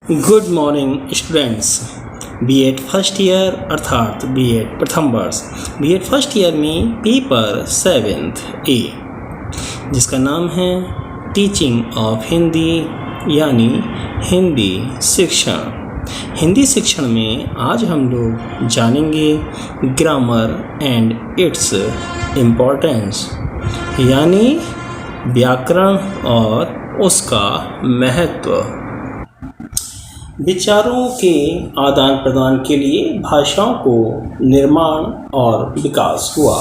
Good morning students. BEd first year अर्थात BEd प्रथम वर्ष बीएड फर्स्ट ईयर में पेपर 7th ए जिसका नाम है टीचिंग ऑफ हिंदी यानी हिंदी शिक्षण। हिंदी शिक्षण में आज हम लोग जानेंगे ग्रामर एंड इट्स इम्पोर्टेंस यानी व्याकरण और उसका महत्व। विचारों के आदान प्रदान के लिए भाषाओं को निर्माण और विकास हुआ।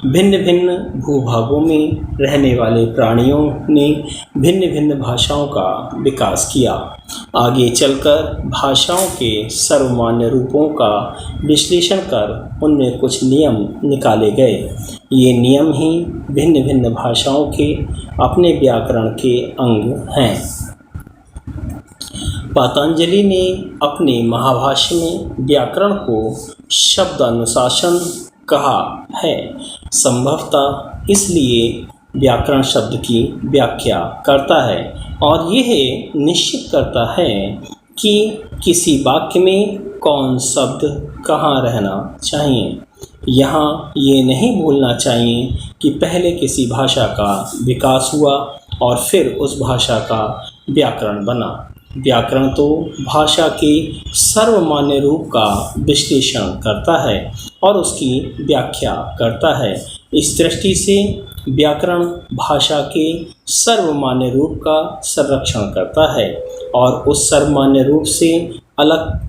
भिन्न भिन्न भूभागों में रहने वाले प्राणियों ने भिन्न भिन्न भाषाओं का विकास किया। आगे चलकर भाषाओं के सर्वमान्य रूपों का विश्लेषण कर उनमें कुछ नियम निकाले गए। ये नियम ही भिन्न भिन्न भाषाओं के अपने व्याकरण के अंग हैं। पतंजलि ने अपने महाभाष्य में व्याकरण को शब्दानुशासन कहा है। संभवतः इसलिए व्याकरण शब्द की व्याख्या करता है और यह निश्चित करता है कि किसी वाक्य में कौन शब्द कहाँ रहना चाहिए। यहाँ ये नहीं भूलना चाहिए कि पहले किसी भाषा का विकास हुआ और फिर उस भाषा का व्याकरण बना। व्याकरण तो भाषा के सर्वमान्य रूप का विश्लेषण करता है और उसकी व्याख्या करता है। इस दृष्टि से व्याकरण भाषा के सर्वमान्य रूप का संरक्षण करता है और उस सर्वमान्य रूप से अलग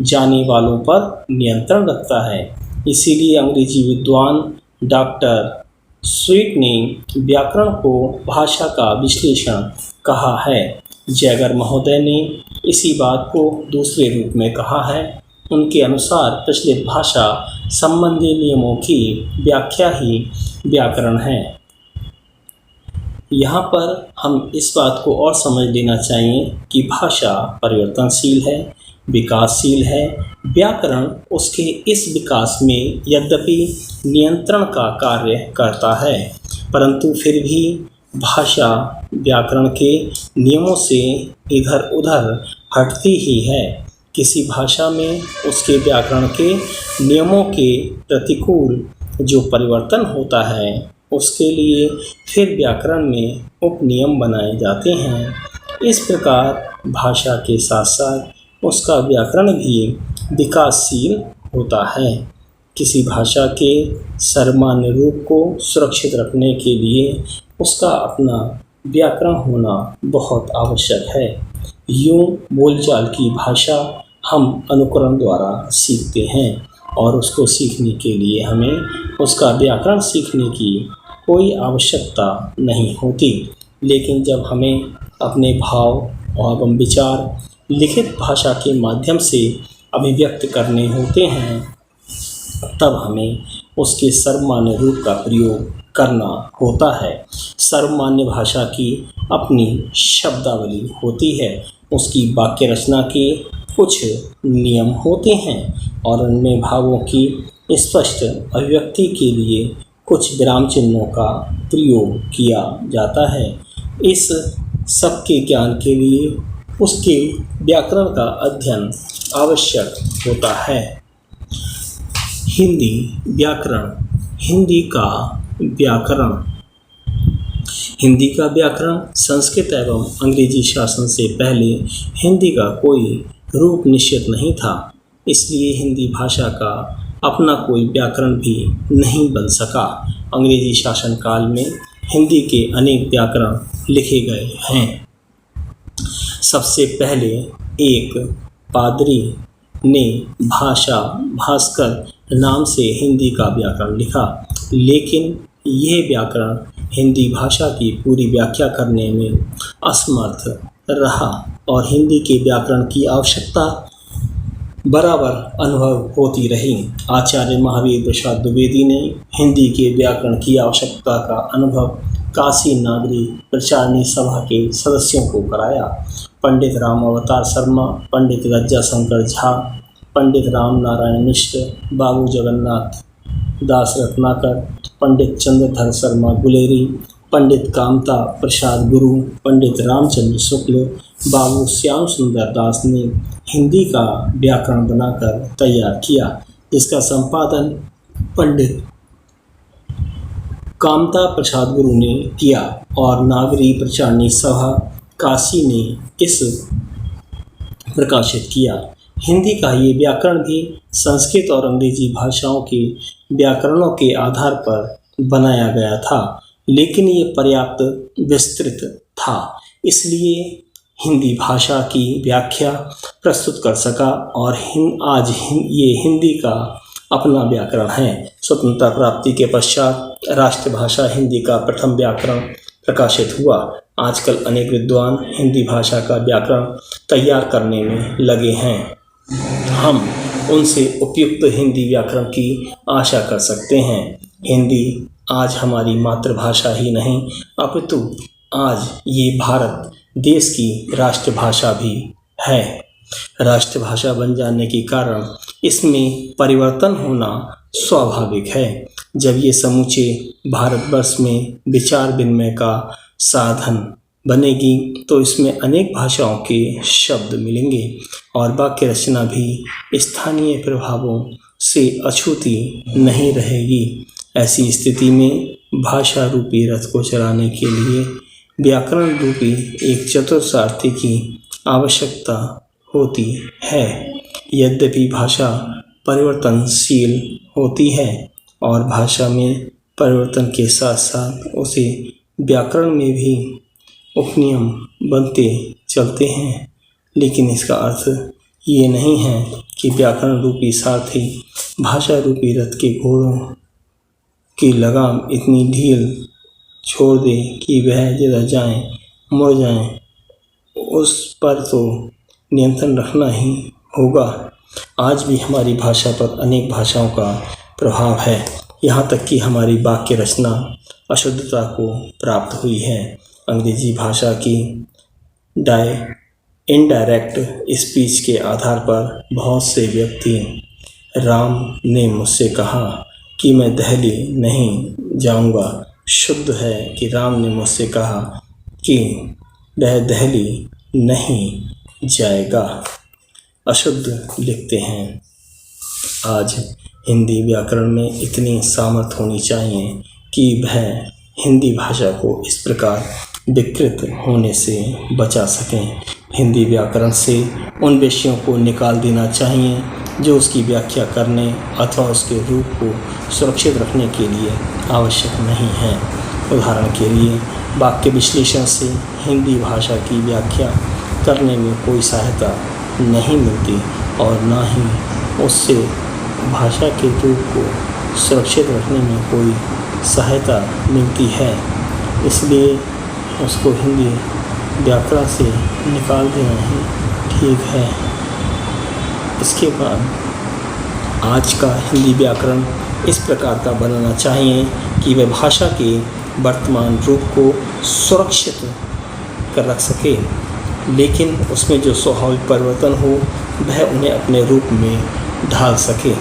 जाने वालों पर नियंत्रण रखता है। इसीलिए अंग्रेजी विद्वान डॉक्टर स्वीट ने व्याकरण को भाषा का विश्लेषण कहा है। जैगर महोदय ने इसी बात को दूसरे रूप में कहा है। उनके अनुसार प्रचलित भाषा संबंधी नियमों की व्याख्या ही व्याकरण है। यहाँ पर हम इस बात को और समझ लेना चाहिए कि भाषा परिवर्तनशील है, विकासशील है। व्याकरण उसके इस विकास में यद्यपि नियंत्रण का कार्य करता है, परंतु फिर भी भाषा व्याकरण के नियमों से इधर उधर हटती ही है। किसी भाषा में उसके व्याकरण के नियमों के प्रतिकूल जो परिवर्तन होता है उसके लिए फिर व्याकरण में उपनियम बनाए जाते हैं। इस प्रकार भाषा के साथ साथ उसका व्याकरण भी विकासशील होता है। किसी भाषा के सर्वमान्य रूप को सुरक्षित रखने के लिए उसका अपना व्याकरण होना बहुत आवश्यक है। यूँ बोलचाल की भाषा हम अनुकरण द्वारा सीखते हैं और उसको सीखने के लिए हमें उसका व्याकरण सीखने की कोई आवश्यकता नहीं होती। लेकिन जब हमें अपने भाव एवं विचार लिखित भाषा के माध्यम से अभिव्यक्त करने होते हैं तब हमें उसके सर्वमान्य रूप का प्रयोग करना होता है। सर्वमान्य भाषा की अपनी शब्दावली होती है, उसकी वाक्य रचना के कुछ नियम होते हैं और उनमें भावों की स्पष्ट अभिव्यक्ति के लिए कुछ विराम चिन्हों का प्रयोग किया जाता है। इस सब के ज्ञान के लिए उसके व्याकरण का अध्ययन आवश्यक होता है। हिंदी व्याकरण। हिंदी का व्याकरण। हिंदी का व्याकरण संस्कृत एवं अंग्रेजी शासन से पहले हिंदी का कोई रूप निश्चित नहीं था, इसलिए हिंदी भाषा का अपना कोई व्याकरण भी नहीं बन सका। अंग्रेजी शासन काल में हिंदी के अनेक व्याकरण लिखे गए हैं। सबसे पहले एक पादरी ने भाषा भास्कर नाम से हिंदी का व्याकरण लिखा, लेकिन यह व्याकरण हिंदी भाषा की पूरी व्याख्या करने में असमर्थ रहा और हिंदी के व्याकरण की आवश्यकता बराबर अनुभव होती रही। आचार्य महावीर प्रसाद द्विवेदी ने हिंदी के व्याकरण की आवश्यकता का अनुभव काशी नागरी प्रचारणी सभा के सदस्यों को कराया। पंडित राम अवतार शर्मा, पंडित लज्जा शंकर झा, पंडित राम नारायण मिश्र, बाबू जगन्नाथ दास रत्नाकर, पंडित चंद्रधर शर्मा गुलेरी, पंडित कामता प्रसाद गुरु, पंडित रामचंद्र शुक्ल, बाबू श्याम सुंदर दास ने हिंदी का व्याकरण बनाकर तैयार किया, जिसका संपादन पंडित कामता प्रसाद गुरु ने किया और नागरी प्रचारणी सभा काशी ने इस प्रकाशित किया। हिंदी का ये व्याकरण भी संस्कृत और अंग्रेजी भाषाओं के व्याकरणों के आधार पर बनाया गया था, लेकिन ये पर्याप्त विस्तृत था, इसलिए हिंदी भाषा की व्याख्या प्रस्तुत कर सका और आज ये हिंदी का अपना व्याकरण है। स्वतंत्रता प्राप्ति के पश्चात राष्ट्रभाषा हिंदी का प्रथम व्याकरण प्रकाशित हुआ। आजकल अनेक विद्वान हिंदी भाषा का व्याकरण तैयार करने में लगे हैं। हम उनसे उपयुक्त हिंदी व्याकरण की आशा कर सकते हैं। हिंदी आज हमारी मातृभाषा ही नहीं, अपितु आज ये भारत देश की राष्ट्रभाषा भी है। राष्ट्रभाषा बन जाने के कारण इसमें परिवर्तन होना स्वाभाविक है। जब ये समूचे भारतवर्ष में विचार विनिमय का साधन बनेगी तो इसमें अनेक भाषाओं के शब्द मिलेंगे और वाक्य रचना भी स्थानीय प्रभावों से अछूती नहीं रहेगी। ऐसी स्थिति में भाषा रूपी रथ को चलाने के लिए व्याकरण रूपी एक चतुर्थसारथी की आवश्यकता होती है। यद्यपि भाषा परिवर्तनशील होती है और भाषा में परिवर्तन के साथ साथ उसे व्याकरण में भी उपनियम बनते चलते हैं, लेकिन इसका अर्थ ये नहीं है कि व्याकरण रूपी सारथी भाषा रूपी रथ के घोड़ों की लगाम इतनी ढील छोड़ दे कि वह जिधर जाएं मुड़ जाएं। उस पर तो नियंत्रण रखना ही होगा। आज भी हमारी भाषा पर अनेक भाषाओं का प्रभाव है, यहाँ तक कि हमारी वाक्य रचना अशुद्धता को प्राप्त हुई है। अंग्रेजी भाषा की इनडायरेक्ट स्पीच के आधार पर बहुत से व्यक्ति राम ने मुझसे कहा कि मैं दिल्ली नहीं जाऊंगा। शुद्ध है कि राम ने मुझसे कहा कि वह दिल्ली नहीं जाएगा। अशुद्ध लिखते हैं। आज हिंदी व्याकरण में इतनी सामर्थ्य होनी चाहिए कि वह हिंदी भाषा को इस प्रकार विकृत होने से बचा सकें। हिंदी व्याकरण से उन विषयों को निकाल देना चाहिए जो उसकी व्याख्या करने अथवा उसके रूप को सुरक्षित रखने के लिए आवश्यक नहीं है। उदाहरण के लिए वाक्य विश्लेषण से हिंदी भाषा की व्याख्या करने में कोई सहायता नहीं मिलती और न ही उससे भाषा के रूप को सुरक्षित रखने में कोई सहायता मिलती है। इसलिए उसको हिंदी व्याकरण से निकाल देना ही ठीक है। इसके बाद आज का हिंदी व्याकरण इस प्रकार का बनाना चाहिए कि वह भाषा के वर्तमान रूप को सुरक्षित कर रख सके, लेकिन उसमें जो स्वाभाविक परिवर्तन हो वह उन्हें अपने रूप में ढाल सके।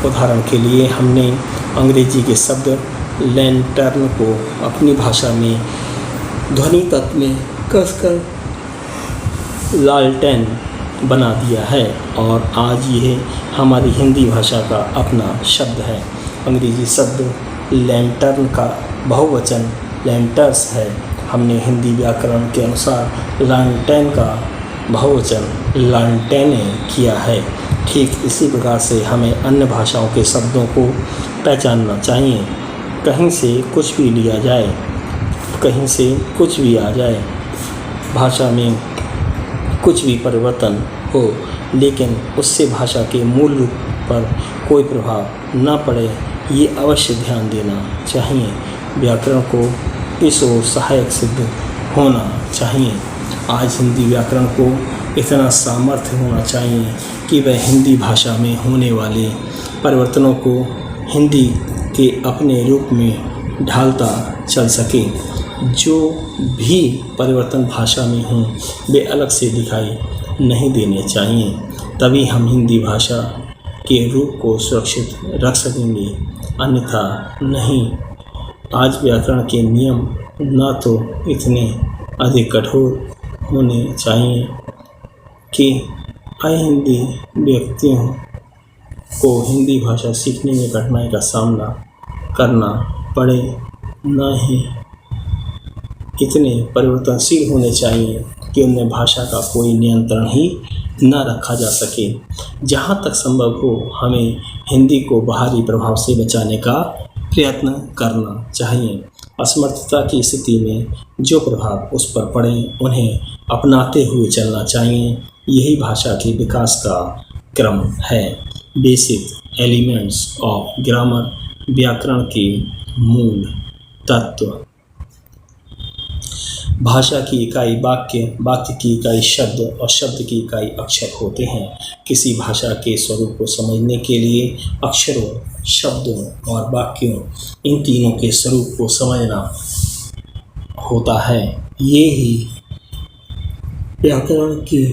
उदाहरण के लिए हमने अंग्रेजी के शब्द लैंटर्न को अपनी भाषा में ध्वनि तत्व में कसकर लालटेन बना दिया है और आज यह हमारी हिंदी भाषा का अपना शब्द है। अंग्रेजी शब्द लैंटर्न का बहुवचन लैंटर्स है। हमने हिंदी व्याकरण के अनुसार लालटेन का बहुवचन लालटेने किया है। ठीक इसी प्रकार से हमें अन्य भाषाओं के शब्दों को पहचानना चाहिए। कहीं से कुछ भी लिया जाए, कहीं से कुछ भी आ जाए, भाषा में कुछ भी परिवर्तन हो, लेकिन उससे भाषा के मूल रूप पर कोई प्रभाव न पड़े, ये अवश्य ध्यान देना चाहिए। व्याकरण को इस ओर सहायक सिद्ध होना चाहिए। आज हिंदी व्याकरण को इतना सामर्थ्य होना चाहिए कि वह हिंदी भाषा में होने वाले परिवर्तनों को हिंदी के अपने रूप में ढालता चल सके। जो भी परिवर्तन भाषा में हों वे अलग से दिखाई नहीं देने चाहिए, तभी हम हिंदी भाषा के रूप को सुरक्षित रख सकेंगे, अन्यथा नहीं। आज व्याकरण के नियम ना तो इतने अधिक कठोर होने चाहिए कि अहिंदी व्यक्तियों को हिंदी भाषा सीखने में कठिनाई का सामना करना पड़े, न ही इतने परिवर्तनशील होने चाहिए कि उनमें भाषा का कोई नियंत्रण ही न रखा जा सके। जहाँ तक संभव हो हमें हिंदी को बाहरी प्रभाव से बचाने का प्रयत्न करना चाहिए। असमर्थता की स्थिति में जो प्रभाव उस पर पड़े उन्हें अपनाते हुए चलना चाहिए। यही भाषा के विकास का क्रम है। बेसिक एलिमेंट्स ऑफ ग्रामर, व्याकरण के मूल तत्व। भाषा की इकाई वाक्य, वाक्य की इकाई शब्द और शब्द की इकाई अक्षर होते हैं। किसी भाषा के स्वरूप को समझने के लिए अक्षरों, शब्दों और वाक्यों, इन तीनों के स्वरूप को समझना होता है। ये ही व्याकरण के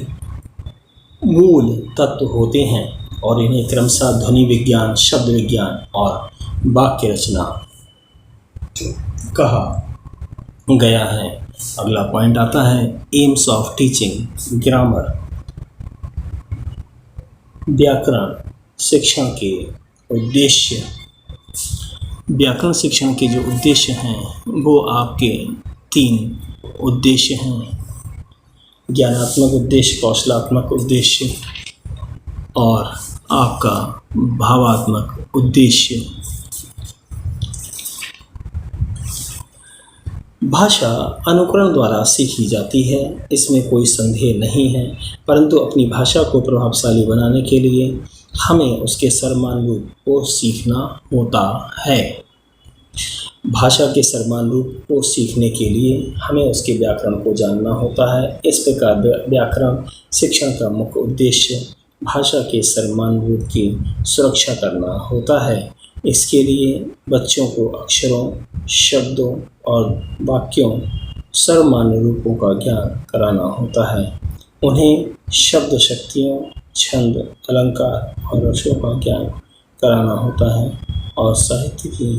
मूल तत्व होते हैं और इन्हें क्रमशः ध्वनि विज्ञान, शब्द विज्ञान और वाक्य रचना कहा गया है। अगला पॉइंट आता है एम्स ऑफ टीचिंग ग्रामर। व्याकरण शिक्षण के उद्देश्य। व्याकरण शिक्षण के जो उद्देश्य हैं वो आपके 3 उद्देश्य हैं: ज्ञानात्मक उद्देश्य, कौशलात्मक उद्देश्य और आपका भावात्मक उद्देश्य। भाषा अनुकरण द्वारा सीखी जाती है, इसमें कोई संदेह नहीं है, परंतु अपनी भाषा को प्रभावशाली बनाने के लिए हमें उसके समान रूप को सीखना होता है। भाषा के समान रूप को सीखने के लिए हमें उसके व्याकरण को जानना होता है। इस प्रकार व्याकरण शिक्षण का मुख्य उद्देश्य भाषा के समान रूप की सुरक्षा करना होता है। इसके लिए बच्चों को अक्षरों, शब्दों और वाक्यों सर्वमान्य रूपों का ज्ञान कराना होता है। उन्हें शब्द शक्तियों, छंद, अलंकार और रसों का ज्ञान कराना होता है और साहित्य की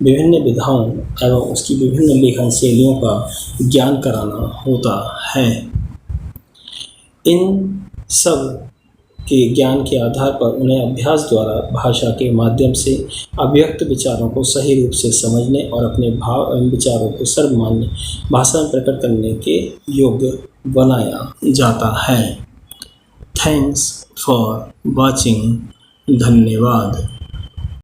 विभिन्न विधाओं एवं उसकी विभिन्न लेखन शैलियों का ज्ञान कराना होता है। इन सब के ज्ञान के आधार पर उन्हें अभ्यास द्वारा भाषा के माध्यम से अभिव्यक्त विचारों को सही रूप से समझने और अपने भाव एवं विचारों को सर्वमान्य भाषा में प्रकट करने के योग्य बनाया जाता है। Thanks for watching. धन्यवाद।